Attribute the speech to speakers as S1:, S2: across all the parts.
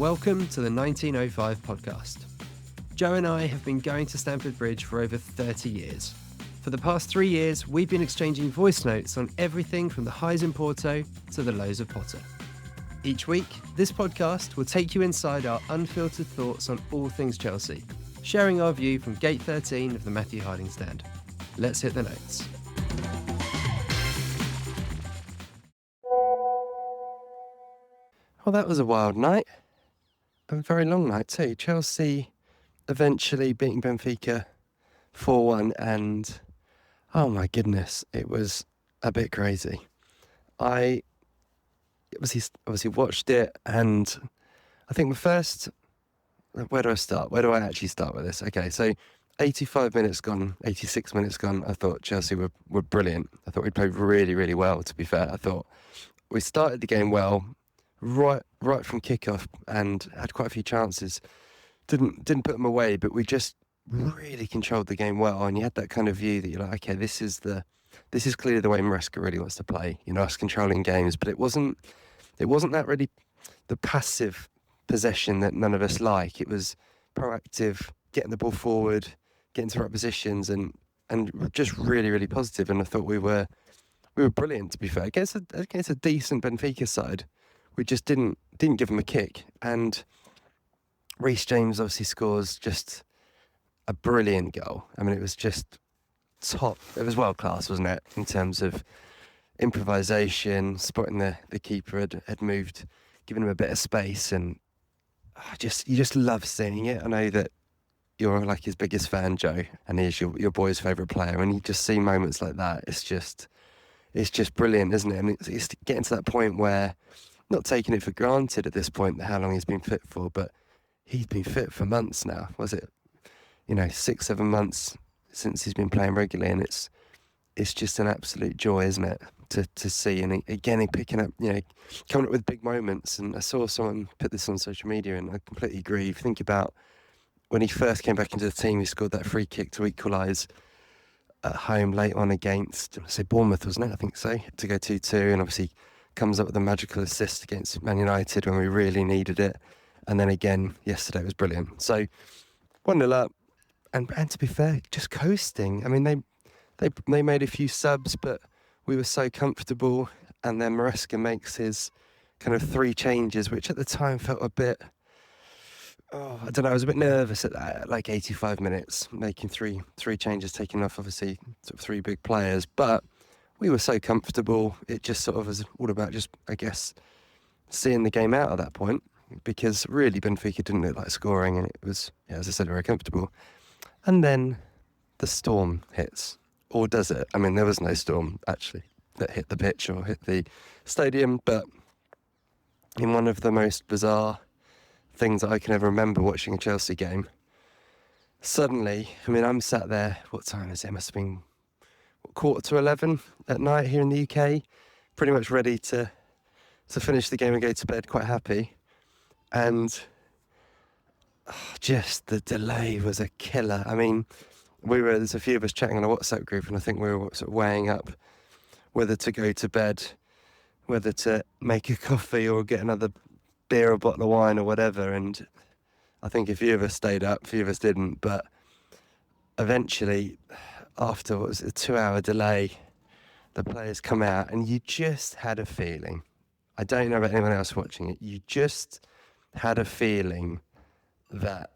S1: Welcome to the 1905 podcast. Joe and I have been going to Stamford Bridge for over 30 years. For the past 3 years, we've been exchanging voice notes on everything from the highs in Porto to the lows of Potter. Each week, this podcast will take you inside our unfiltered thoughts on all things Chelsea, sharing our view from Gate 13 of the Matthew Harding stand. Let's hit the notes.
S2: Well, that was a wild night. A very long night too. Chelsea eventually beating Benfica 4-1 and, oh my goodness, it was a bit crazy. I obviously watched it, and I think where do I start? Where do I actually start with this? Okay, so 85 minutes gone, 86 minutes gone, I thought Chelsea were brilliant. I thought we played really, really well, to be fair. I thought we started the game well, right from kickoff, and had quite a few chances. Didn't put them away, but we just really controlled the game well. And you had that kind of view that you're like, okay, this is clearly the way Maresca really wants to play. You know, us controlling games, but it wasn't that really the passive possession that none of us like. It was proactive, getting the ball forward, getting to right positions, and just really, really positive. And I thought we were brilliant, to be fair. Against a decent Benfica side, we just didn't give them a kick. And Reece James obviously scores just a brilliant goal. I mean, it was just top. It was world class, wasn't it? In terms of improvisation, spotting the keeper had moved, giving him a bit of space, and you just love seeing it. I know that you're like his biggest fan, Joe, and he's your boy's favourite player. When you just see moments like that, it's just brilliant, isn't it? I mean, it's getting to that point where, not taking it for granted at this point how long he's been fit for, but he's been fit for months now. Was it, 6-7 months since he's been playing regularly, and it's just an absolute joy, isn't it, to see. And again, he picking up, coming up with big moments. And I saw someone put this on social media, and I completely agree. If you think about when he first came back into the team, he scored that free kick to equalise at home late on against, say, Bournemouth, wasn't it? I think so, to go 2-2, and obviously comes up with a magical assist against Man United when we really needed it. And then again, yesterday was brilliant. So 1-0 up, and to be fair, just coasting. I mean, they made a few subs, but we were so comfortable. And then Maresca makes his kind of 3 changes, which at the time felt a bit, I don't know, I was a bit nervous at that, like 85 minutes, making three changes, taking off obviously sort of 3 big players. But we were so comfortable, it just sort of was all about just, I guess, seeing the game out at that point, because really Benfica didn't look like scoring, and it was, as I said, very comfortable. And then the storm hits. Or does it? I mean, there was no storm, actually, that hit the pitch or hit the stadium, but in one of the most bizarre things that I can ever remember watching a Chelsea game, suddenly, I mean, I'm sat there, what time is it? It must have been 11:15 at night here in the UK, pretty much ready to finish the game and go to bed, quite happy. And just the delay was a killer. I mean, there's a few of us chatting on a WhatsApp group, and I think we were sort of weighing up whether to go to bed, whether to make a coffee or get another beer or bottle of wine or whatever. And I think a few of us stayed up, a few of us didn't, but eventually, after what was a 2-hour delay, the players come out, and you just had a feeling. I don't know about anyone else watching it. You just had a feeling that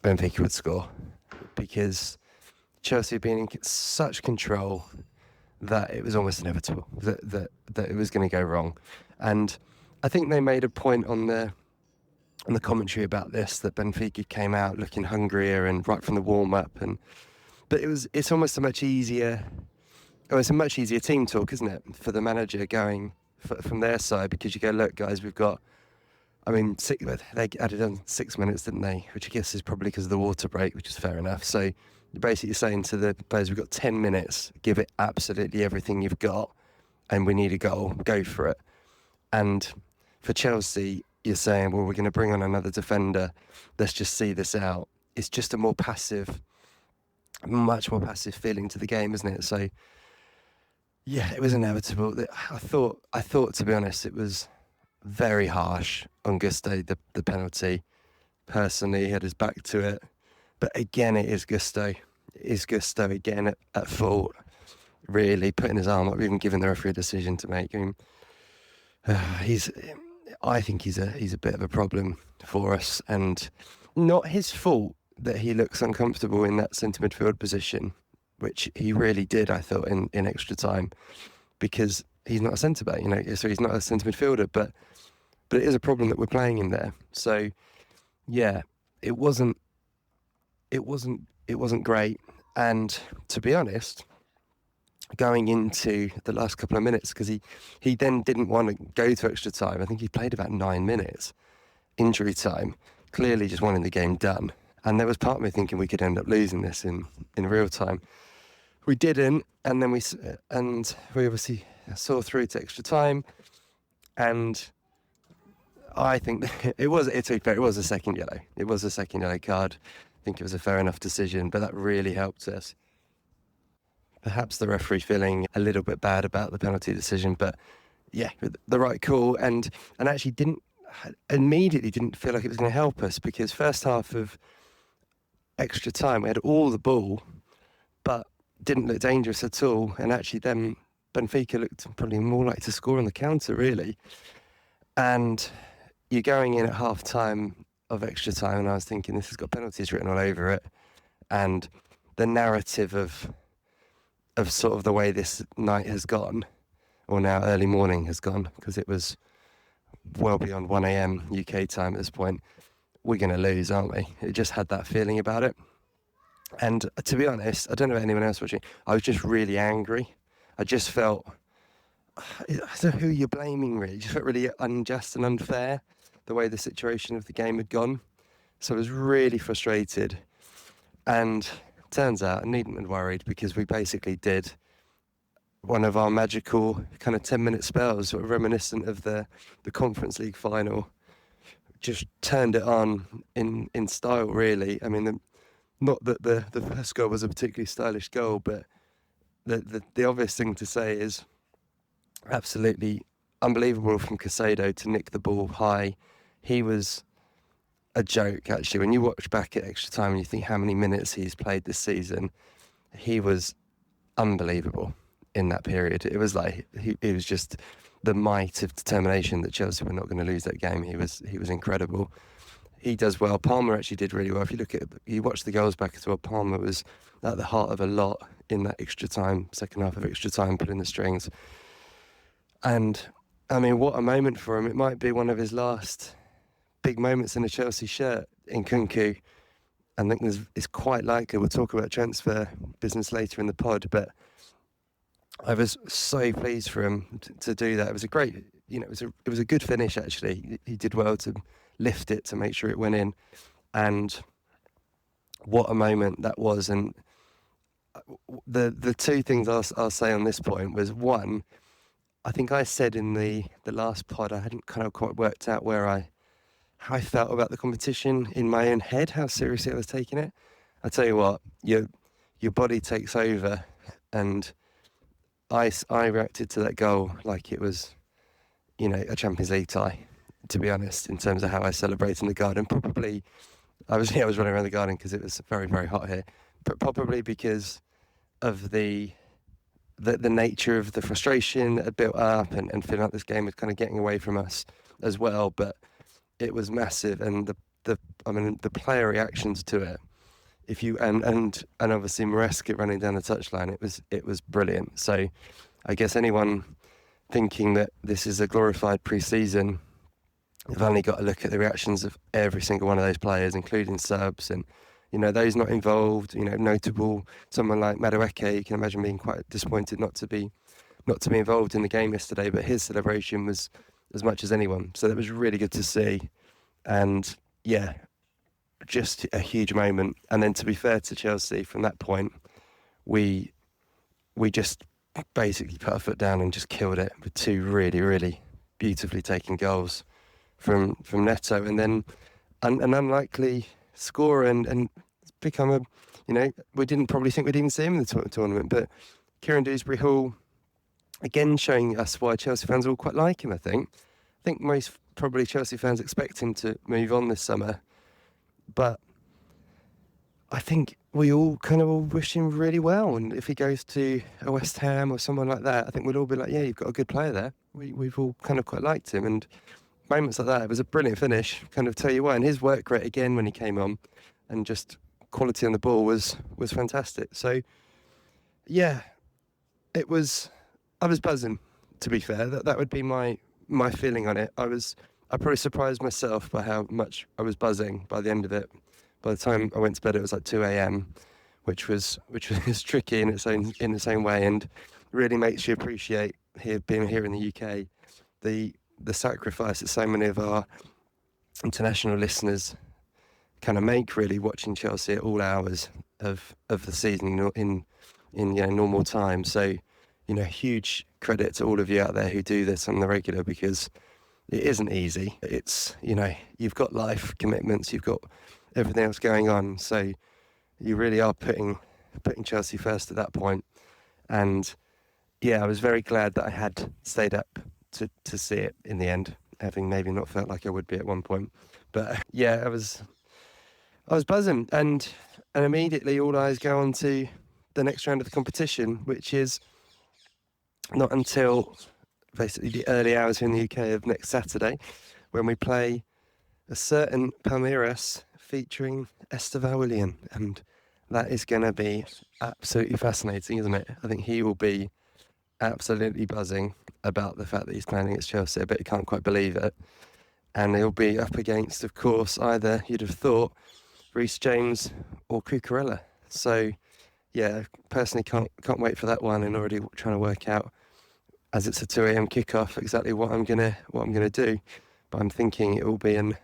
S2: Benfica would score, because Chelsea had been in such control that it was almost inevitable that it was going to go wrong. And I think they made a point on the commentary about this, that Benfica came out looking hungrier and right from the warm-up, but it's almost a much easier team talk, isn't it, for the manager going from their side, because you go, look guys, we've got, I mean, they added on 6 minutes, didn't they, which I guess is probably because of the water break, which is fair enough. So you're basically saying to the players, we've got 10 minutes, give it absolutely everything you've got, and we need a goal, go for it. And for Chelsea, you're saying, well, we're going to bring on another defender, let's just see this out. It's just a much more passive feeling to the game, isn't it? So yeah, it was inevitable. I thought to be honest, it was very harsh on Gusto, the penalty. Personally, he had his back to it. But again, it is Gusto. It is Gusto again at fault. Really putting his arm up, even giving the referee a decision to make. I mean, I think he's a bit of a problem for us, and not his fault that he looks uncomfortable in that centre midfield position, which he really did, I thought, in extra time, because he's not a centre back, so he's not a centre midfielder, but it is a problem that we're playing in there. So yeah, it wasn't great, and to be honest, going into the last couple of minutes, because he then didn't want to go to extra time. I think he played about 9 minutes, injury time, clearly just wanting the game done. And there was part of me thinking we could end up losing this in real time. We didn't, and then we obviously saw through to extra time, and I think it was a second yellow. It was a second yellow card. I think it was a fair enough decision, but that really helped us. Perhaps the referee feeling a little bit bad about the penalty decision, but yeah, the right call, and actually immediately didn't feel like it was going to help us, because first half of extra time we had all the ball, but didn't look dangerous at all, and actually then Benfica looked probably more likely to score on the counter, really. And you're going in at half time of extra time, and I was thinking, this has got penalties written all over it, and the narrative of sort of the way this night has gone, or now early morning has gone, because it was well beyond 1 a.m. UK time at this point, we're going to lose, aren't we? It just had that feeling about it. And to be honest, I don't know about anyone else watching, I was just really angry. I just felt, I don't know who you're blaming, really. It just felt really unjust and unfair, the way the situation of the game had gone. So I was really frustrated. And turns out I needn't have worried, because we basically did one of our magical kind of 10-minute spells, sort of reminiscent of the Conference League final. Just turned it on in style, really. I mean, not that the first goal was a particularly stylish goal, but the obvious thing to say is absolutely unbelievable from Caceido to nick the ball high. He was a joke, actually. When you watch back at extra time and you think how many minutes he's played this season, he was unbelievable in that period. It was like he was just the might of determination that Chelsea were not going to lose that game. He was incredible. He does well. Palmer actually did really well. If you watch the goals back as well, Palmer was at the heart of a lot in that extra time, second half of extra time, pulling the strings. And I mean, what a moment for him. It might be one of his last big moments in a Chelsea shirt in Kunku. I think it's quite likely we'll talk about transfer business later in the pod, but I was so pleased for him to do that. It was a great, it was a good finish, actually. He did well to lift it to make sure it went in, and what a moment that was. And the two things I'll say on this point was, one, I think I said in the last pod I hadn't kind of quite worked out how I felt about the competition in my own head, how seriously I was taking it. I tell you what, your body takes over, and I reacted to that goal like it was, a Champions League tie, to be honest, in terms of how I celebrated in the garden. Probably, I was running around the garden because it was very, very hot here, but probably because of the nature of the frustration that had built up, and feeling like this game was kind of getting away from us as well. But it was massive, and the player reactions to it. And obviously Maresca running down the touchline, it was brilliant. So I guess anyone thinking that this is a glorified pre-season, you've only got to look at the reactions of every single one of those players, including subs and those not involved. Notable someone like Madueke, you can imagine being quite disappointed not to be involved in the game yesterday, but his celebration was as much as anyone. So that was really good to see, and yeah, just a huge moment. And then, to be fair to Chelsea, from that point, we just basically put our foot down and just killed it with two really, really beautifully taken goals from Neto, and then an unlikely score, and become we didn't probably think we'd even see him in the tournament, but Kieran Dewsbury-Hall, again showing us why Chelsea fans all quite like him, I think. think most probably Chelsea fans expect him to move on this summer, but I think we all kind of all wish him really well. And if he goes to a West Ham or someone like that, I think we'll all be like, yeah, you've got a good player there. We've all kind of quite liked him. And moments like that, it was a brilliant finish, kind of tell you why. And his work rate again when he came on, and just quality on the ball was fantastic. So, yeah, I was buzzing, to be fair. That would be my feeling on it. I probably surprised myself by how much I was buzzing by the end of it. By the time I went to bed, it was like 2 a.m, which was tricky in its own way, and really makes you appreciate being here in the UK, the sacrifice that so many of our international listeners kind of make, really watching Chelsea at all hours of the season in normal time. So, huge credit to all of you out there who do this on the regular, because it isn't easy. It's, you've got life commitments, you've got everything else going on, so you really are putting Chelsea first at that point. And yeah, I was very glad that I had stayed up to see it in the end, having maybe not felt like I would be at one point. But yeah, I was buzzing, and immediately all eyes go on to the next round of the competition, which is not until basically the early hours here in the UK of next Saturday, when we play a certain Palmeiras featuring Estevan Willian, and that is going to be absolutely fascinating, isn't it? I think he will be absolutely buzzing about the fact that he's playing against Chelsea, but he can't quite believe it. And he'll be up against, of course, either, you'd have thought, Reece James or Cucurella. So, yeah, personally can't wait for that one, and already trying to work out, as it's a 2 a.m. kickoff, exactly what I'm gonna do. But I'm thinking it will be an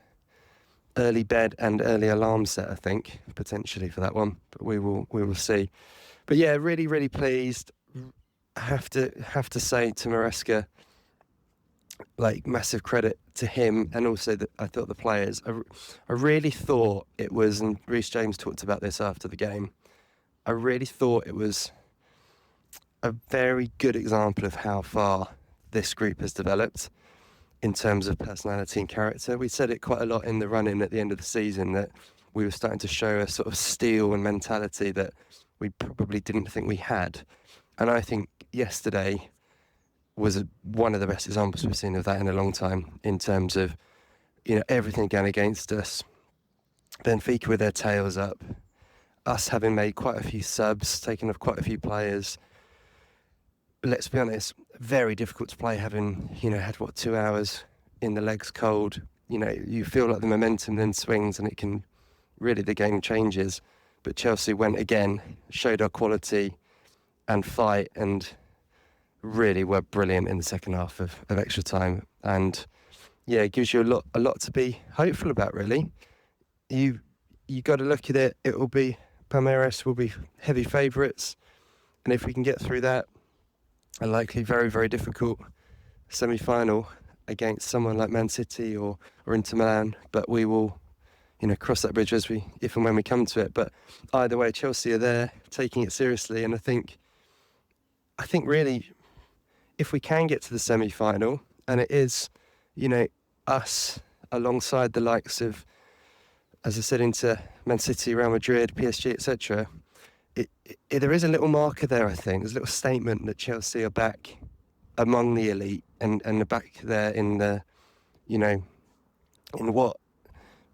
S2: early bed and early alarm set, I think, potentially for that one. But we will see. But yeah, really, really pleased. I have to say to Maresca, like, massive credit to him, and also that I thought the players. I really thought it was, and Reece James talked about this after the game. I really thought it was a very good example of how far this group has developed in terms of personality and character. We said it quite a lot in the run-in at the end of the season, that we were starting to show a sort of steel and mentality that we probably didn't think we had. And I think yesterday was one of the best examples we've seen of that in a long time, in terms of, everything going against us. Benfica with their tails up, us having made quite a few subs, taken off quite a few players. Let's be honest, very difficult to play, having, had 2 hours in the legs cold. You feel like the momentum then swings, and the game changes. But Chelsea went again, showed our quality and fight, and really were brilliant in the second half of extra time. And yeah, it gives you a lot to be hopeful about, really. You got to look at it. It will be, Palmeiras will be heavy favourites, and if we can get through that, a likely very, very difficult semi-final against someone like Man City or Inter Milan, but we will, cross that bridge if and when we come to it. But either way, Chelsea are there, taking it seriously, and I think really, if we can get to the semi-final, and it is, us alongside the likes of, as I said, into Man City, Real Madrid, PSG, etc., there is a little marker there, I think. There's a little statement that Chelsea are back among the elite, and are back there in the, in what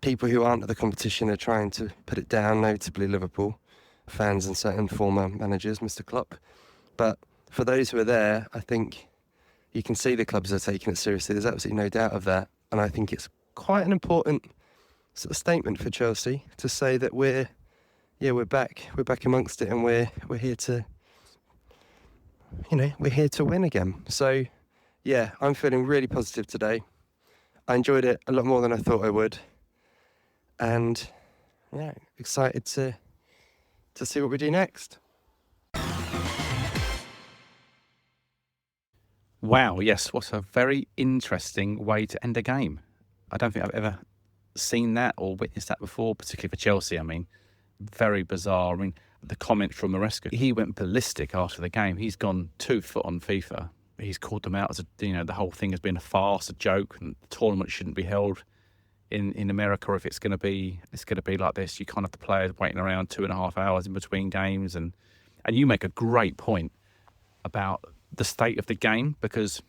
S2: people who aren't at the competition are trying to put it down, notably Liverpool fans and certain former managers, Mr. Klopp. But for those who are there, I think you can see the clubs are taking it seriously. There's absolutely no doubt of that. And I think it's quite an important sort of statement for Chelsea to say that we're back amongst it, and we're here to, we're here to win again. So yeah, I'm feeling really positive today. I enjoyed it a lot more than I thought I would, and yeah, excited to see what we do next.
S3: Wow, yes, what a very interesting way to end a game. I don't think I've ever seen that or witnessed that before, particularly for Chelsea. I mean, very bizarre. I mean, the comment from Maresca, he went ballistic after the game. He's gone 2 foot on FIFA. he's called them out as the whole thing has been a farce, a joke, and the tournament shouldn't be held in America if it's going to be like this. You can't have the players waiting around 2.5 hours in between games, and you make a great point about the state of the game, because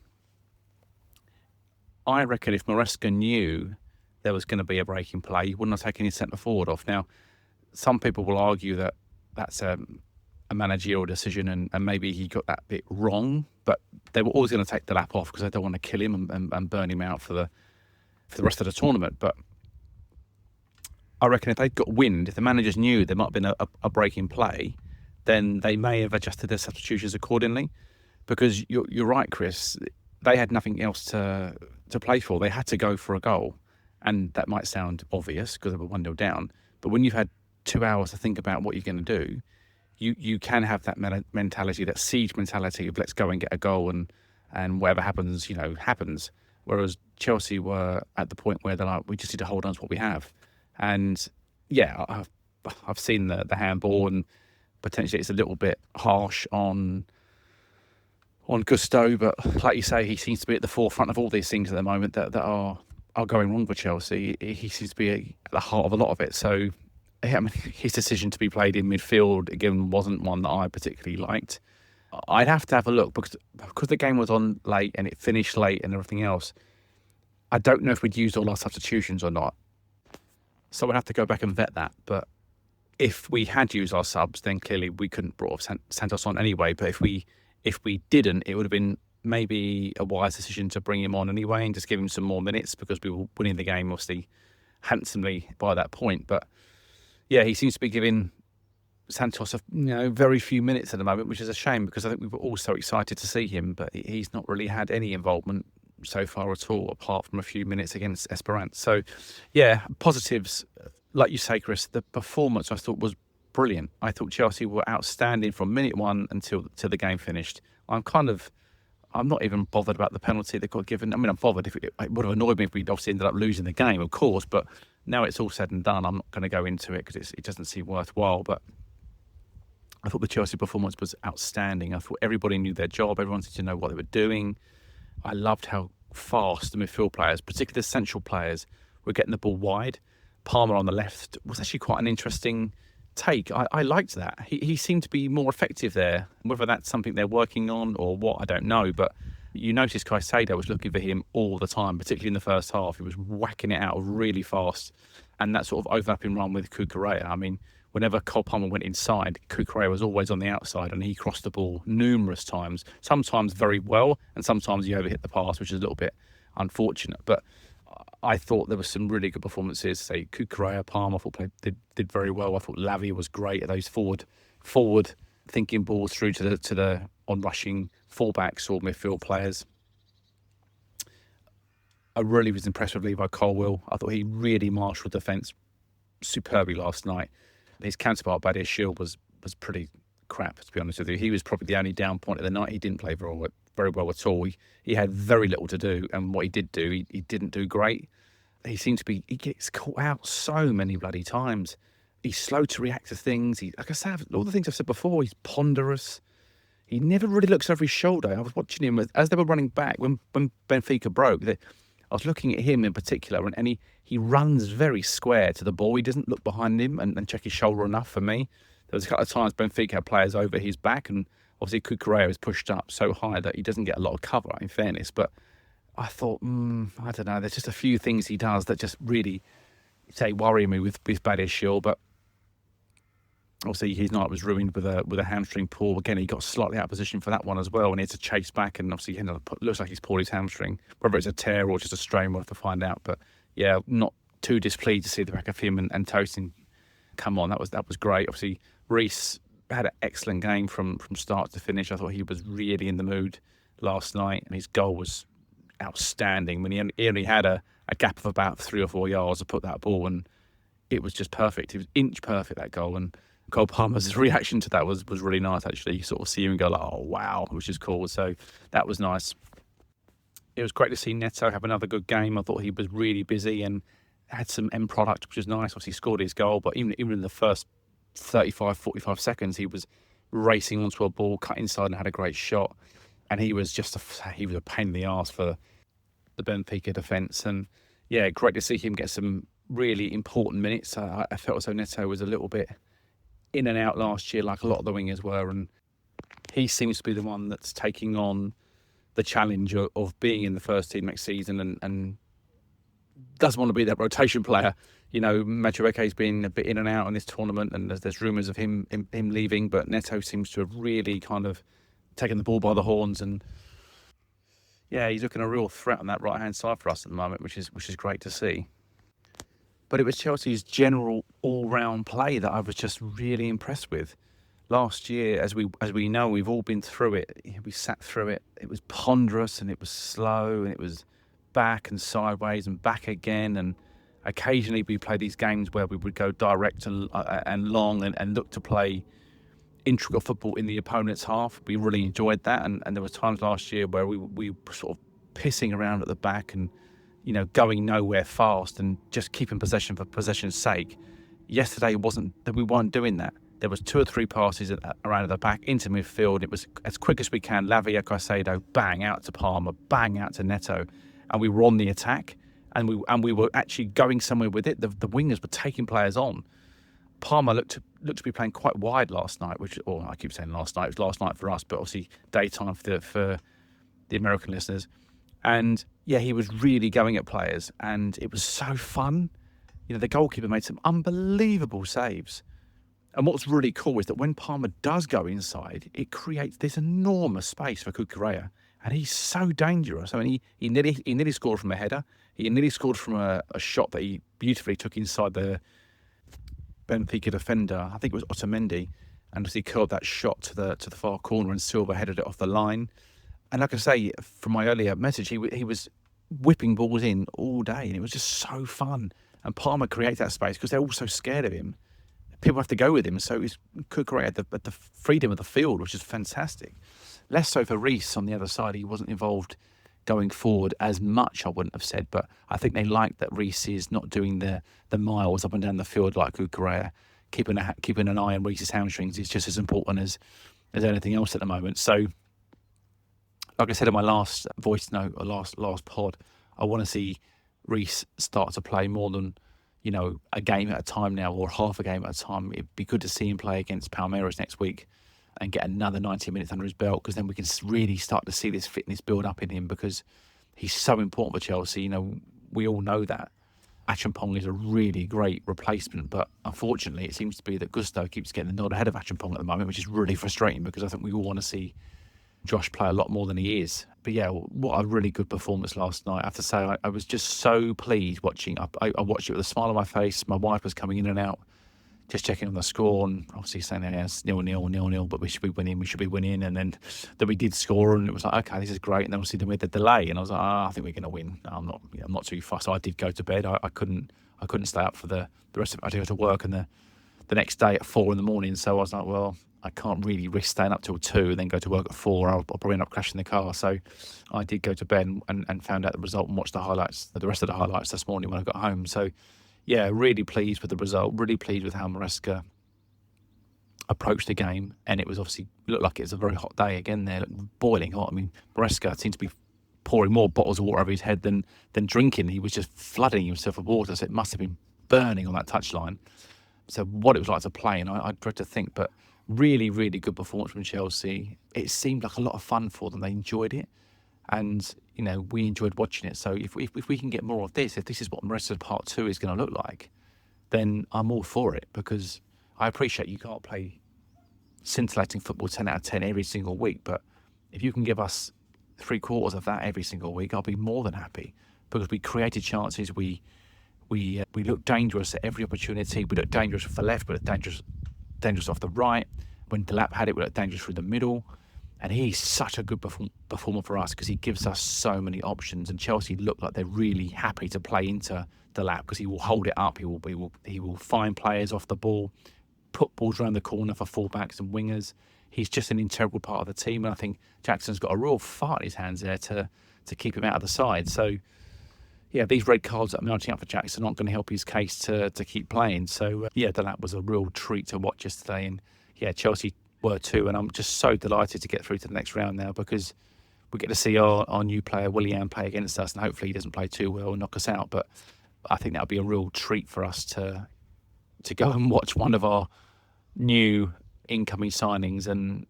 S3: I reckon if Maresca knew there was going to be a break in play, he wouldn't have taken his centre forward off. Now, some people will argue that that's a managerial decision, and maybe he got that bit wrong, but they were always going to take the lap off because they don't want to kill him and burn him out for the rest of the tournament. But I reckon if they'd got wind, if the managers knew there might have been a break in play, then they may have adjusted their substitutions accordingly. Because you're right, Chris, they had nothing else to play for. They had to go for a goal, and that might sound obvious because they were 1-0 down, but when you've had 2 hours to think about what you're going to do, you can have that mentality, that siege mentality of let's go and get a goal, and whatever happens, happens. Whereas Chelsea were at the point where they're like, we just need to hold on to what we have. And yeah, I've seen the handball, and potentially it's a little bit harsh on Gusto, but like you say, he seems to be at the forefront of all these things at the moment that are going wrong for Chelsea. He seems to be at the heart of a lot of it. So, I mean, his decision to be played in midfield again wasn't one that I particularly liked. I'd have to have a look because the game was on late and it finished late and everything else. I don't know if we'd used all our substitutions or not, so we'd have to go back and vet that. But if we had used our subs, then clearly we couldn't brought Santos on anyway. But if we didn't, it would have been maybe a wise decision to bring him on anyway and just give him some more minutes, because we were winning the game obviously handsomely by that point. But yeah, he seems to be giving Santos very few minutes at the moment, which is a shame because I think we were all so excited to see him, but he's not really had any involvement so far at all, apart from a few minutes against Esperance. So yeah, positives, like you say, Chris, the performance I thought was brilliant. I thought Chelsea were outstanding from minute one until the game finished. I'm not even bothered about the penalty that got given. I mean, I'm bothered. It would have annoyed me if we'd obviously ended up losing the game, of course, but now it's all said and done, I'm not going to go into it because it doesn't seem worthwhile. But I thought the Chelsea performance was outstanding. I thought everybody knew their job. Everyone seemed to know what they were doing. I loved how fast the midfield players, particularly the central players, were getting the ball wide. Palmer on the left was actually quite an interesting take. I liked that. He seemed to be more effective there. Whether that's something they're working on or what, I don't know. But you notice Caceido was looking for him all the time, particularly in the first half. He was whacking it out really fast. And that sort of overlapping run with Cucurella. I mean, whenever Cole Palmer went inside, Cucurella was always on the outside and he crossed the ball numerous times, sometimes very well, and sometimes he overhit the pass, which is a little bit unfortunate. But I thought there were some really good performances. Say Cucurella, Palmer, I thought did very well. I thought Lavia was great at those forward thinking balls through to the on-rushing fullbacks or midfield players. I really was impressed with Levi Colwill. I thought he really marshalled defence superbly last night. His counterpart, Badiashile, was pretty crap, to be honest with you. He was probably the only down point of the night. He didn't play very well at all. He had very little to do, and what he did do, he didn't do great. He gets caught out so many bloody times. He's slow to react to things. Like I said, all the things I've said before, he's ponderous. He never really looks over his shoulder. I was watching him as they were running back when Benfica broke. I was looking at him in particular, and he runs very square to the ball. He doesn't look behind him and check his shoulder enough for me. There was a couple of times Benfica had players over his back, and obviously Cucurella is pushed up so high that he doesn't get a lot of cover, in fairness. But I thought, I don't know, there's just a few things he does that just really, worry me with Badiashile. But obviously his night was ruined with a hamstring pull. Again, he got slightly out of position for that one as well, and he had to chase back, and obviously looks like he's pulled his hamstring. Whether it's a tear or just a strain, we'll have to find out. But yeah, not too displeased to see the back of him and Tosin come on. That was great. Obviously, Reece had an excellent game from start to finish. I thought he was really in the mood last night, and his goal was outstanding. When he only had a gap of about 3 or 4 yards to put that ball, and it was just perfect. It was inch perfect, that goal. And Cole Palmer's reaction to that was really nice, actually. You sort of see him go like, oh, wow, which is cool. So that was nice. It was great to see Neto have another good game. I thought he was really busy and had some end product, which was nice. Obviously, he scored his goal, but even in the first 35, 45 seconds, he was racing onto a ball, cut inside and had a great shot. and he was a pain in the arse for the Benfica defence. And yeah, great to see him get some really important minutes. I felt as though Neto was a little bit in and out last year, like a lot of the wingers were, and he seems to be the one that's taking on the challenge of being in the first team next season, and doesn't want to be that rotation player. You know, Madueke's been a bit in and out in this tournament, and there's rumours of him leaving, but Neto seems to have really kind of taken the ball by the horns, and yeah, he's looking a real threat on that right hand side for us at the moment, which is great to see. But it was Chelsea's general all round play that I was just really impressed with. Last year, as we know, we've all been through it. We sat through it. It was ponderous and it was slow and it was back and sideways and back again. And occasionally we played these games where we would go direct and long and look to play intricate football in the opponent's half. We really enjoyed that. And there was times last year where we were sort of pissing around at the back and, you know, going nowhere fast and just keeping possession for possession's sake. Yesterday we weren't doing that. There was 2 or 3 passes around at the back into midfield. It was as quick as we can. Lavia, Caceido, bang out to Palmer, bang out to Neto, and we were on the attack. And we were actually going somewhere with it. The wingers were taking players on. Palmer looked to be playing quite wide last night, I keep saying last night. It was last night for us, but obviously daytime for the American listeners. And yeah, he was really going at players, and it was so fun. You know, the goalkeeper made some unbelievable saves. And what's really cool is that when Palmer does go inside, it creates this enormous space for Cucurella. And he's so dangerous. I mean, he nearly scored from a header. He nearly scored from a shot that he beautifully took inside the Benfica defender. I think it was Otamendi. And as he curled that shot to the far corner, and Silva headed it off the line. And like I say, from my earlier message, he was whipping balls in all day. And it was just so fun. And Palmer creates that space because they're all so scared of him. People have to go with him, so he could create the freedom of the field, which is fantastic. Less so for Reece on the other side. He wasn't involved going forward as much, I wouldn't have said, but I think they like that Reece is not doing the miles up and down the field like Cucurella. Keeping an eye on Reece's hamstrings is just as important as anything else at the moment. So, like I said in my last voice note or last pod, I want to see Reece start to play more than, you know, a game at a time now, or half a game at a time. It'd be good to see him play against Palmeiras next week and get another 90 minutes under his belt, because then we can really start to see this fitness build up in him, because he's so important for Chelsea. You know, we all know that. Achampong is a really great replacement, but unfortunately it seems to be that Gusto keeps getting the nod ahead of Achampong at the moment, which is really frustrating, because I think we all want to see Josh play a lot more than he is. But yeah, what a really good performance last night. I have to say, I was just so pleased watching. I watched it with a smile on my face. My wife was coming in and out, just checking on the score, and obviously saying, yeah, it's 0-0, but we should be winning. And then we did score, and it was like, okay, this is great. And then obviously we had the delay, and I was like, I think we're going to win. I'm not too fussed. So I did go to bed. I couldn't stay up for the rest of it. I had to go to work and the next day at 4 a.m. So I was like, well, I can't really risk staying up till 2 and then go to work at 4. I'll probably end up crashing the car. So I did go to bed and found out the result and watched the rest of the highlights this morning when I got home. So yeah, really pleased with the result, really pleased with how Maresca approached the game. And it looked like it was a very hot day again there, boiling hot. I mean, Maresca seemed to be pouring more bottles of water over his head than drinking. He was just flooding himself with water, so it must have been burning on that touchline. So what it was like to play, and I dread to think, but really, really good performance from Chelsea. It seemed like a lot of fun for them. They enjoyed it, and you know, we enjoyed watching it. So if we can get more of this, if this is what the rest of part 2 is going to look like, then I'm all for it, because I appreciate you can't play scintillating football 10 out of 10 every single week, but if you can give us 3/4 of that every single week, I'll be more than happy, because we created chances. We looked dangerous at every opportunity. We looked dangerous off the left, we looked dangerous off the right. When Delap had it, we looked dangerous through the middle. And he's such a good performer for us, because he gives us so many options. And Chelsea look like they're really happy to play into Delap, because he will hold it up. He will find players off the ball, put balls around the corner for fullbacks and wingers. He's just an integral part of the team, and I think Jackson's got a real fart in his hands there to keep him out of the side. So yeah, these red cards that are mounting up for Jackson aren't going to help his case to keep playing. So yeah, Delap was a real treat to watch yesterday, and yeah, Chelsea were too, and I'm just so delighted to get through to the next round now, because we get to see our new player, Willian, play against us, and hopefully he doesn't play too well and knock us out. But I think that would be a real treat for us to go and watch one of our new incoming signings. And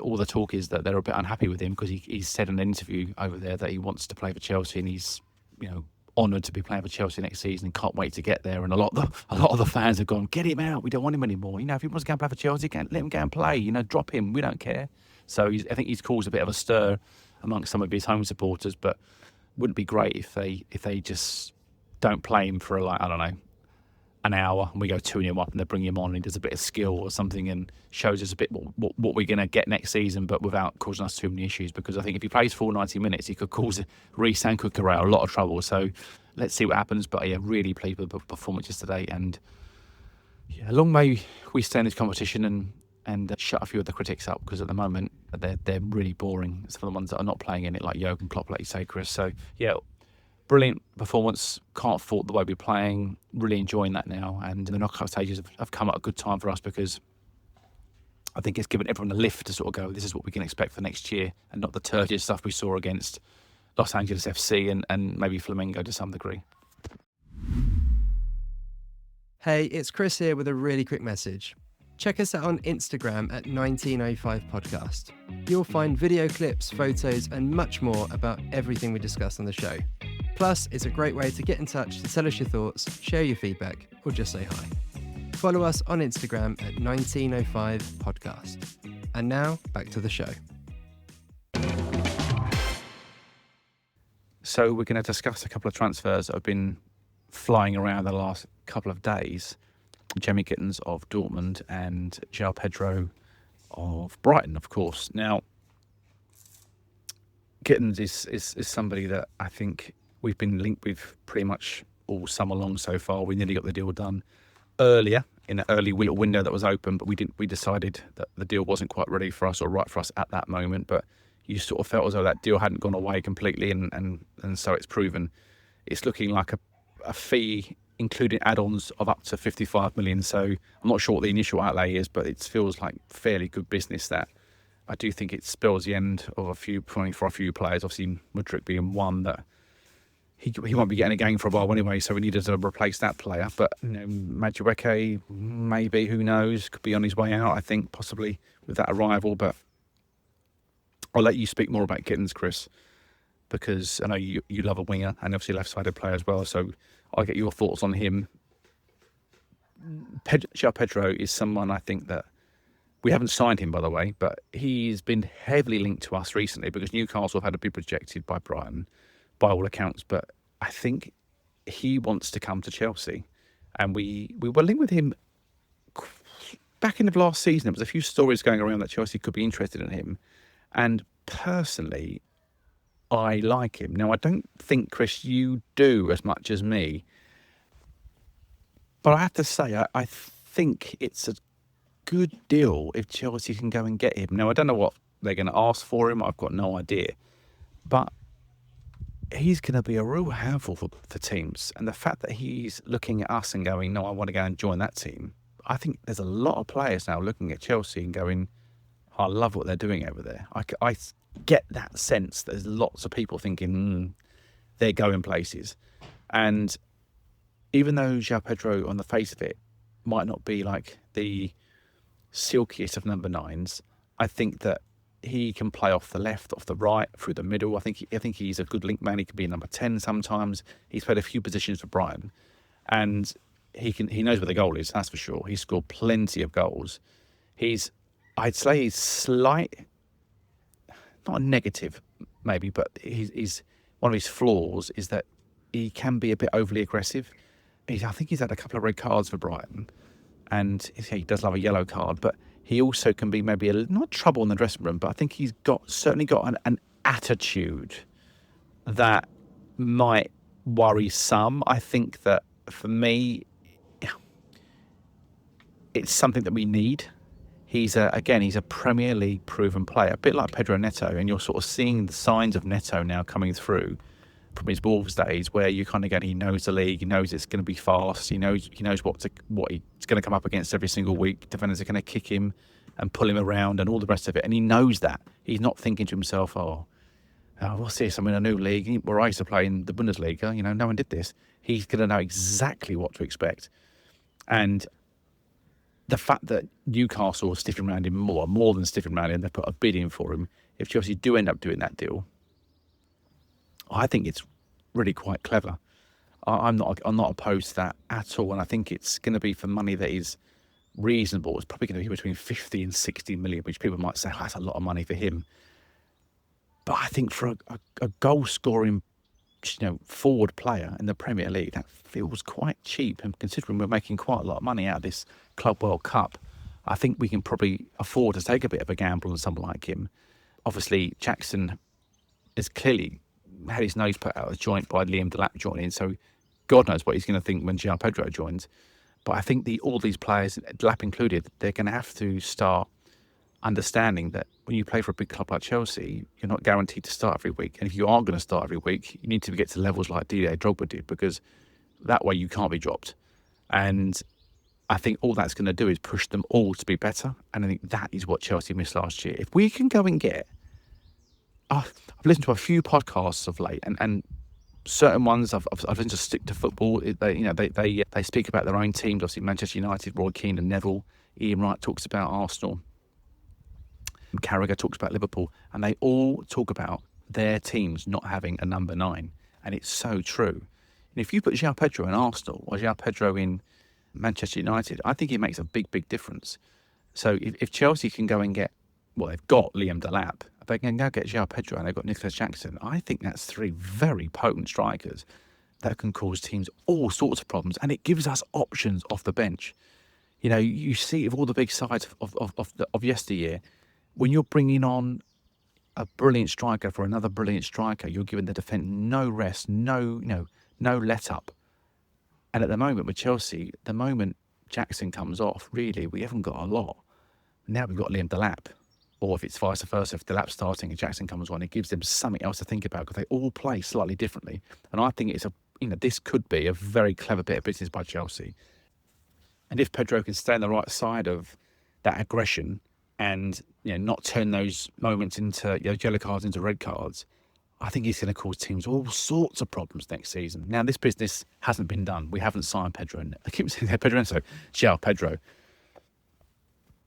S3: all the talk is that they're a bit unhappy with him because he's said in an interview over there that he wants to play for Chelsea, and he's, honoured to be playing for Chelsea next season and can't wait to get there. And a lot of the fans have gone, get him out, we don't want him anymore. If he wants to go and play for Chelsea, let him go and play. Drop him, we don't care. So I think he's caused a bit of a stir amongst some of his home supporters. But wouldn't be great if they just don't play him for an hour and we go 2-0 up and they bring him on and he does a bit of skill or something and shows us a bit what we're going to get next season, but without causing us too many issues. Because I think if he plays full 90 minutes, he could cause Reece and Correa a lot of trouble. So let's see what happens. But yeah, really pleased with the performance yesterday. And yeah, long may we stay in this competition and shut a few of the critics up, because at the moment they're really boring. Some of the ones that are not playing in it, like Jurgen Klopp, like you say, Chris. So yeah, brilliant performance. Can't fault the way we're playing. Really enjoying that now. And the knockout stages have come at a good time for us, because I think it's given everyone a lift to sort of go, this is what we can expect for next year, and not the turgid stuff we saw against Los Angeles FC and maybe Flamengo to some degree.
S1: Hey, it's Chris here with a really quick message. Check us out on Instagram at 1905 Podcast. You'll find video clips, photos, and much more about everything we discuss on the show. Plus, it's a great way to get in touch to tell us your thoughts, share your feedback, or just say hi. Follow us on Instagram at 1905 Podcast. And now, back to the show.
S3: So we're going to discuss a couple of transfers that have been flying around the last couple of days. Jamie Gittens of Dortmund and João Pedro of Brighton, of course. Now, Gittens is somebody that I think we've been linked with pretty much all summer long so far. We nearly got the deal done earlier, in an early little window that was open, but we decided that the deal wasn't quite ready for us or right for us at that moment. But you sort of felt as though that deal hadn't gone away completely, and so it's proven. It's looking like a fee including add-ons of up to 55 million. So I'm not sure what the initial outlay is, but it feels like fairly good business. That I do think it spells the end of a few for a few players. Obviously, Mudryk being one that he won't be getting a game for a while anyway, so we needed to replace that player. But Madueke, maybe, who knows, could be on his way out, I think, possibly with that arrival. But I'll let you speak more about Gittens, Chris, because I know you love a winger and obviously left-sided player as well, so I'll get your thoughts on him. João Pedro is someone I think that we haven't signed him, by the way, but he's been heavily linked to us recently because Newcastle have had a bid rejected by Brighton, by all accounts. But I think he wants to come to Chelsea, and we were linked with him back in the last season. There was a few stories going around that Chelsea could be interested in him, and personally, I like him. Now, I don't think, Chris, you do as much as me, but I have to say, I think it's a good deal if Chelsea can go and get him. Now, I don't know what they're going to ask for him. I've got no idea. But he's going to be a real handful for teams. And the fact that he's looking at us and going, no, I want to go and join that team. I think there's a lot of players now looking at Chelsea and going, I love what they're doing over there. I get that sense that there's lots of people thinking, they're going places. And even though João Pedro, on the face of it, might not be like the silkiest of number nines, I think that he can play off the left, off the right, through the middle. I think he's a good link man. He can be a number 10 sometimes. He's played a few positions for Brighton, and he knows where the goal is, that's for sure. He's scored plenty of goals. I'd say he's slight, not a negative maybe, but he's one of his flaws is that he can be a bit overly aggressive. I think he's had a couple of red cards for Brighton, and he does love a yellow card, but he also can be maybe not trouble in the dressing room, but I think he's certainly got an attitude that might worry some. I think that for me, it's something that we need. He's a Premier League proven player, a bit like Pedro Neto, and you're sort of seeing the signs of Neto now coming through from his Wolves days, where you kind of get, he knows the league, he knows it's going to be fast, he knows what he's going to come up against every single week. Defenders are going to kick him and pull him around and all the rest of it, and he knows that. He's not thinking to himself, oh, What's this? I'm in a new league where I used to play in the Bundesliga. No one did this. He's going to know exactly what to expect. And the fact that Newcastle are stiffing around him more than stiffing around him, they put a bid in for him. If Chelsea do end up doing that deal, I think it's really quite clever. I'm not opposed to that at all, and I think it's going to be for money that is reasonable. It's probably going to be between 50 and 60 million, which people might say, that's a lot of money for him. But I think for a goal-scoring, forward player in the Premier League, that feels quite cheap. And considering we're making quite a lot of money out of this Club World Cup, I think we can probably afford to take a bit of a gamble on someone like him. Obviously, Jackson has clearly had his nose put out of joint by Liam Delap joining, so God knows what he's going to think when João Pedro joins. But I think all these players, Delap included, they're going to have to start understanding that when you play for a big club like Chelsea, you're not guaranteed to start every week. And if you are going to start every week, you need to get to levels like Didier Drogba did, because that way you can't be dropped. And I think all that's going to do is push them all to be better. And I think that is what Chelsea missed last year. If we can go and get... I've listened to a few podcasts of late, and certain ones I've listened to Stick to Football. They speak about their own teams. Obviously, Manchester United, Roy Keane and Neville. Ian Wright talks about Arsenal. Carragher talks about Liverpool, and they all talk about their teams not having a number 9, and it's so true. And if you put João Pedro in Arsenal or João Pedro in Manchester United, I think it makes a big difference. So if Chelsea can go and get, they've got Liam Delap, if they can go get João Pedro and they've got Nicholas Jackson, I think that's 3 very potent strikers that can cause teams all sorts of problems, and it gives us options off the bench. You see of all the big sides of yesteryear, when you're bringing on a brilliant striker for another brilliant striker, you're giving the defence no rest, no let up. And at the moment with Chelsea, the moment Jackson comes off, really, we haven't got a lot. Now we've got Liam Delap. Or if it's vice versa, if Delap's starting and Jackson comes on, it gives them something else to think about, because they all play slightly differently. And I think this could be a very clever bit of business by Chelsea. And if Pedro can stay on the right side of that aggression and not turn those moments into yellow cards into red cards, I think he's going to cause teams all sorts of problems next season. Now, this business hasn't been done. We haven't signed Pedro. I keep saying Pedro, so João Pedro.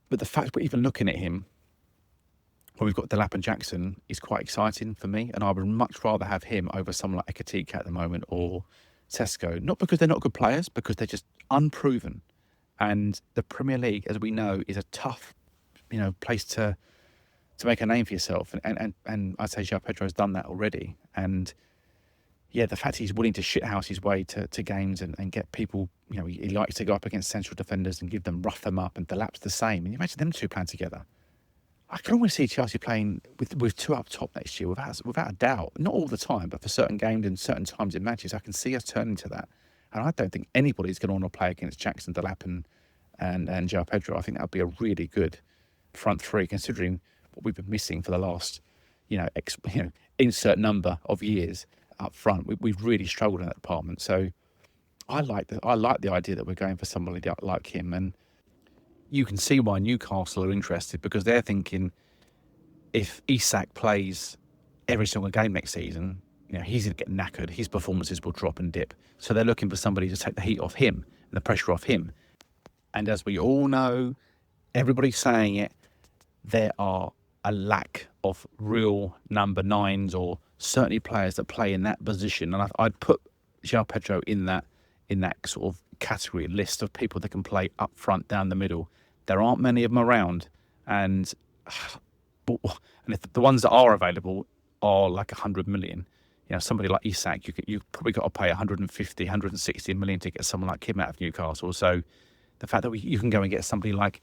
S3: But the fact we're even looking at him when we've got Delap and Jackson is quite exciting for me, and I would much rather have him over someone like Ekatika at the moment, or Sesko. Not because they're not good players, because they're just unproven. And the Premier League, as we know, is a tough place to make a name for yourself, and I'd say João Pedro has done that already. And the fact he's willing to shithouse his way to games and get people, he likes to go up against central defenders and rough them up, and Delap's the same. And you imagine them two playing together. I can always see Chelsea playing with 2 up top next year without a doubt. Not all the time, but for certain games and certain times in matches, I can see us turning to that. And I don't think anybody's going to want to play against Jackson, Delap and João Pedro. I think that would be a really good front 3, considering what we've been missing for the last, insert number of years up front. We've really struggled in that department. So I like the idea that we're going for somebody like him, and you can see why Newcastle are interested, because they're thinking if Isak plays every single game next season, he's going to get knackered. His performances will drop and dip. So they're looking for somebody to take the heat off him and the pressure off him. And as we all know, everybody's saying it, there are a lack of real number 9s, or certainly players that play in that position. And I'd put João Pedro in that sort of category list of people that can play up front, down the middle. There aren't many of them around, and if the ones that are available are like 100 million, somebody like Isak, you probably got to pay 150, 160 million to get someone like him out of Newcastle. So the fact that you can go and get somebody like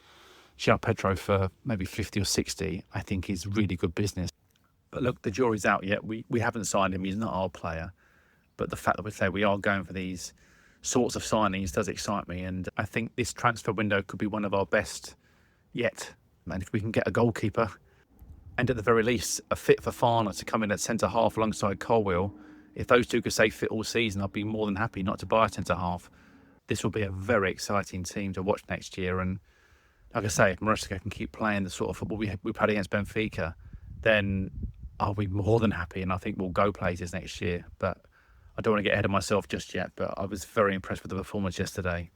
S3: João Pedro for maybe 50 or 60, I think is really good business. But look, the jury's out yet. We haven't signed him. He's not our player. But the fact that we say we are going for these sorts of signings does excite me. And I think this transfer window could be one of our best yet. And if we can get a goalkeeper, and at the very least, a fit for Fana to come in at centre-half alongside Colwill, if those two could stay fit all season, I'd be more than happy not to buy a centre-half. This will be a very exciting team to watch next year. And like I say, if Maresca can keep playing the sort of football we played against Benfica, then I'll be more than happy, and I think we'll go places next year. But I don't want to get ahead of myself just yet. But I was very impressed with the performance yesterday,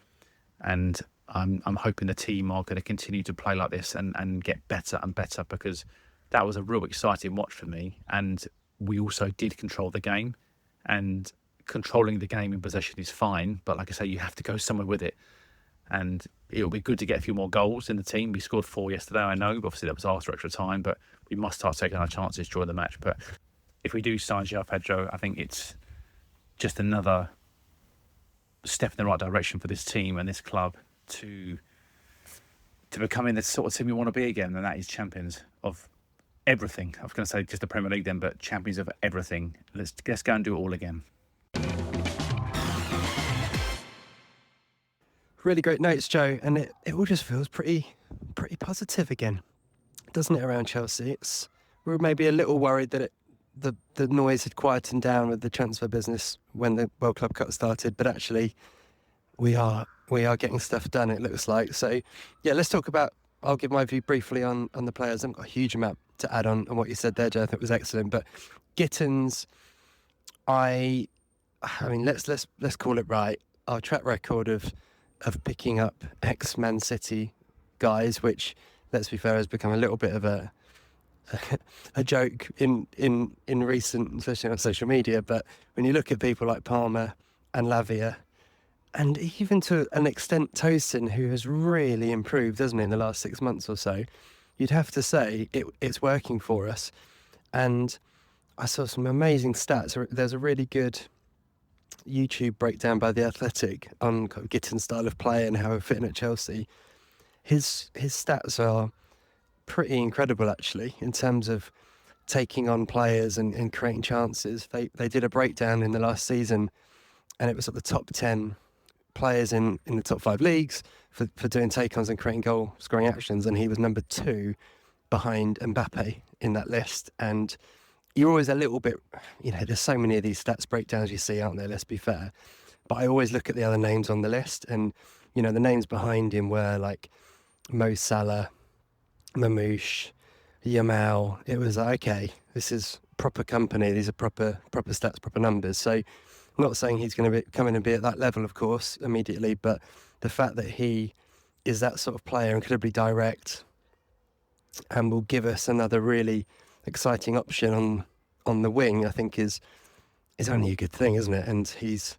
S3: and I'm hoping the team are going to continue to play like this and get better and better, because that was a real exciting watch for me. And we also did control the game, and controlling the game in possession is fine, but like I say, you have to go somewhere with it. And it'll be good to get a few more goals in the team. We scored 4 yesterday, I know, but obviously that was after extra time, but we must start taking our chances during the match. But if we do sign João Pedro, I think it's just another step in the right direction for this team and this club to becoming the sort of team we want to be again, and that is champions of everything. I was going to say just the Premier League then, but champions of everything. Let's go and do it all again.
S2: Really great notes, Joe, and it all just feels pretty positive again, doesn't it, around Chelsea? We're maybe a little worried that the noise had quietened down with the transfer business when the World Club Cup started, but actually we are getting stuff done, it looks like. So yeah, let's talk about, I'll give my view briefly on the players. I haven't got a huge amount to add on what you said there, Joe. I think it was excellent. But Gittens, I mean, let's call it right. Our track record of picking up ex-Man City guys, which, let's be fair, has become a little bit of a joke in recent, especially on social media. But when you look at people like Palmer and Lavia, and even to an extent Tosin, who has really improved, hasn't he, in the last 6 months or so, you'd have to say it's working for us. And I saw some amazing stats. There's a really good YouTube breakdown by The Athletic on Gittens' style of play and how we're fitting at Chelsea. His stats are pretty incredible, actually, in terms of taking on players and creating chances. They did a breakdown in the last season, and it was at the top 10 players in the top 5 leagues for doing take-ons and creating goal-scoring actions, and he was number 2 behind Mbappe in that list. And you're always a little bit, there's so many of these stats breakdowns you see, aren't there? Let's be fair. But I always look at the other names on the list, and, the names behind him were like Mo Salah, Mamouche, João. It was like, okay, this is proper company. These are proper stats, proper numbers. So I'm not saying he's going to come in and be at that level, of course, immediately, but the fact that he is that sort of player, incredibly direct, and will give us another really exciting option on the wing, I think is only a good thing, isn't it? And he's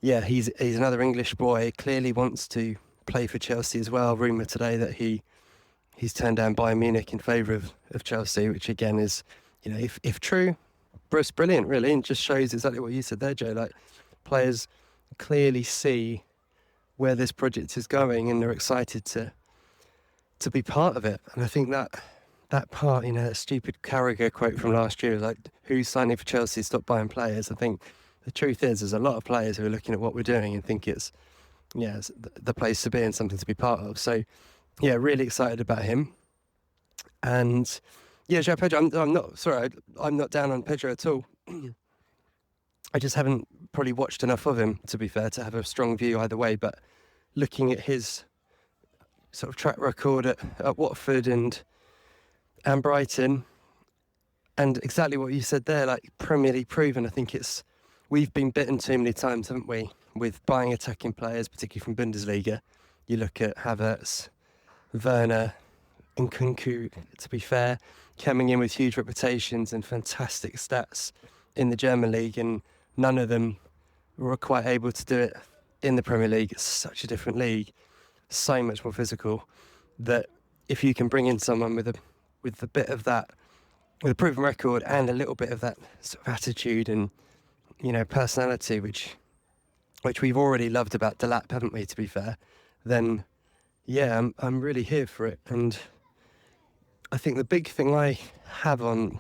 S2: another English boy, clearly wants to play for Chelsea as well. Rumour today that he's turned down Bayern Munich in favour of Chelsea, which again is, if true, brilliant, really, and just shows exactly what you said there, Joe. Like, players clearly see where this project is going and they're excited to be part of it. And I think that part, that stupid Carragher quote from last year, like, who's signing for Chelsea, stop buying players. I think the truth is there's a lot of players who are looking at what we're doing and think it's the place to be and something to be part of. So yeah, really excited about him. And yeah, João Pedro, I'm not down on Pedro at all. I just haven't probably watched enough of him, to be fair, to have a strong view either way. But looking at his sort of track record at Watford and Brighton, and exactly what you said there, like Premier League proven, I think we've been bitten too many times, haven't we, with buying attacking players, particularly from Bundesliga. You look at Havertz, Werner, and Kunku, to be fair, coming in with huge reputations and fantastic stats in the German league, and none of them were quite able to do it in the Premier League. It's such a different league, so much more physical, that if you can bring in someone with a bit of that, with a proven record and a little bit of that sort of attitude and personality, which we've already loved about Delap, haven't we, to be fair, then yeah, I'm really here for it. And I think the big thing I have on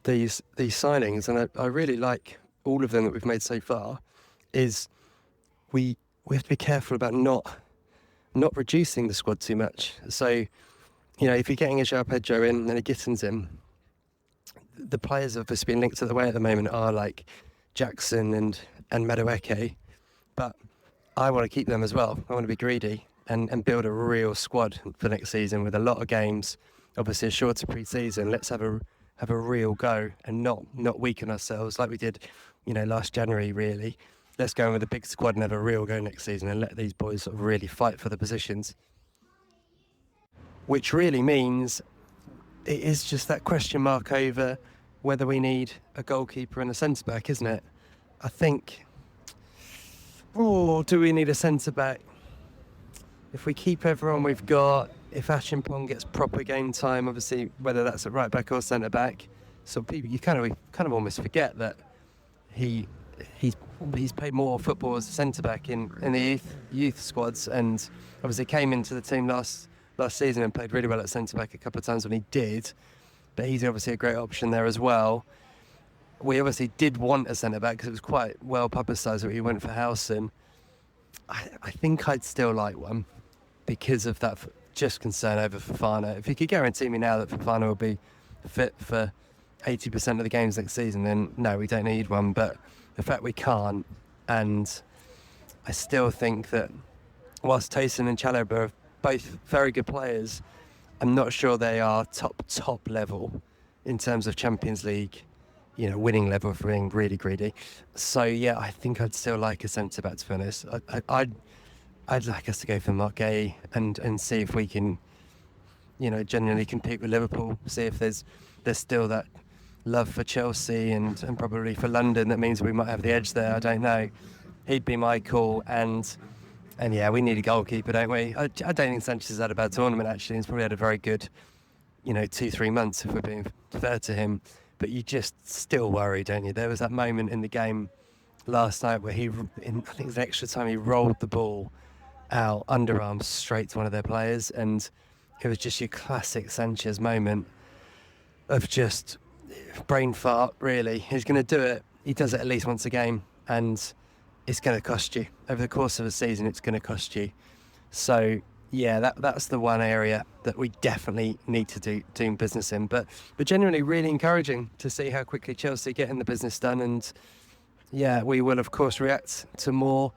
S2: these signings, and I really like all of them that we've made so far, is we have to be careful about not reducing the squad too much. So, if you're getting a João Pedro in and a Gittens in, the players that have just been linked to the way at the moment are like Jackson and Madueke, but I want to keep them as well. I want to be greedy and build a real squad for next season with a lot of games. Obviously a shorter pre-season. Let's have a have a real go and not weaken ourselves like we did, last January, really. Let's go in with a big squad and have a real go next season and let these boys sort of really fight for the positions. Which really means it is just that question mark over whether we need a goalkeeper and a centre-back, isn't it? I think, do we need a centre-back? If we keep everyone we've got, if Ashimpong gets proper game time, obviously, whether that's at right-back or centre-back, so people, you kind of almost forget that he's played more football as a centre-back in the youth squads, and obviously came into the team last season and played really well at centre-back a couple of times when he did, but he's obviously a great option there as well. We obviously did want a centre-back because it was quite well publicised that we went for Howson. I think I'd still like one because of that just concern over Fofana. If you could guarantee me now that Fofana will be fit for 80% of the games next season, then no, we don't need one. But the fact we can't, and I still think that whilst Tayson and Chalobah are both very good players, I'm not sure they are top level in terms of Champions League, winning level, for being really greedy. So yeah, I think I'd still like a centre back, to be honest. I'd like us to go for Marquet and see if we can, genuinely compete with Liverpool. See if there's still that love for Chelsea and probably for London. That means we might have the edge there. I don't know. He'd be my call. And yeah, we need a goalkeeper, don't we? I don't think Sanchez has had a bad tournament, actually. He's probably had a very good, 2-3 months, if we're being fair to him. But you just still worry, don't you? There was that moment in the game last night where I think it was extra time, he rolled the ball out, underarms straight to one of their players, and it was just your classic Sanchez moment of just brain fart, really. He's going to do it. He does it at least once a game, and it's going to cost you. Over the course of a season, it's going to cost you. So, yeah, that's the one area that we definitely need to do business in. But genuinely really encouraging to see how quickly Chelsea getting the business done. And, yeah, we will, of course, react to more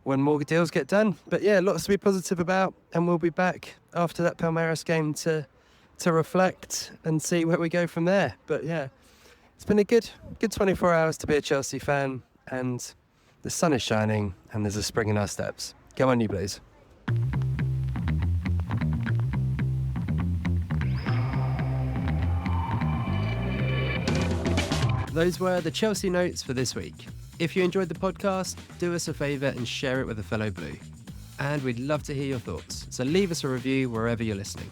S2: when more deals get done. But, yeah, lots to be positive about. And we'll be back after that Palmeiras game to reflect and see where we go from there. But, yeah, it's been a good 24 hours to be a Chelsea fan. And the sun is shining and there's a spring in our steps. Go on, you Blues.
S1: Those were the Chelsea notes for this week. If you enjoyed the podcast, do us a favour and share it with a fellow Blue. And we'd love to hear your thoughts, so leave us a review wherever you're listening.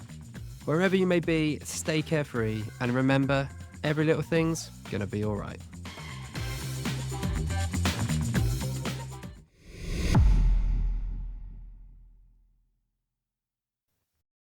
S1: Wherever you may be, stay carefree, and remember, every little thing's gonna be alright.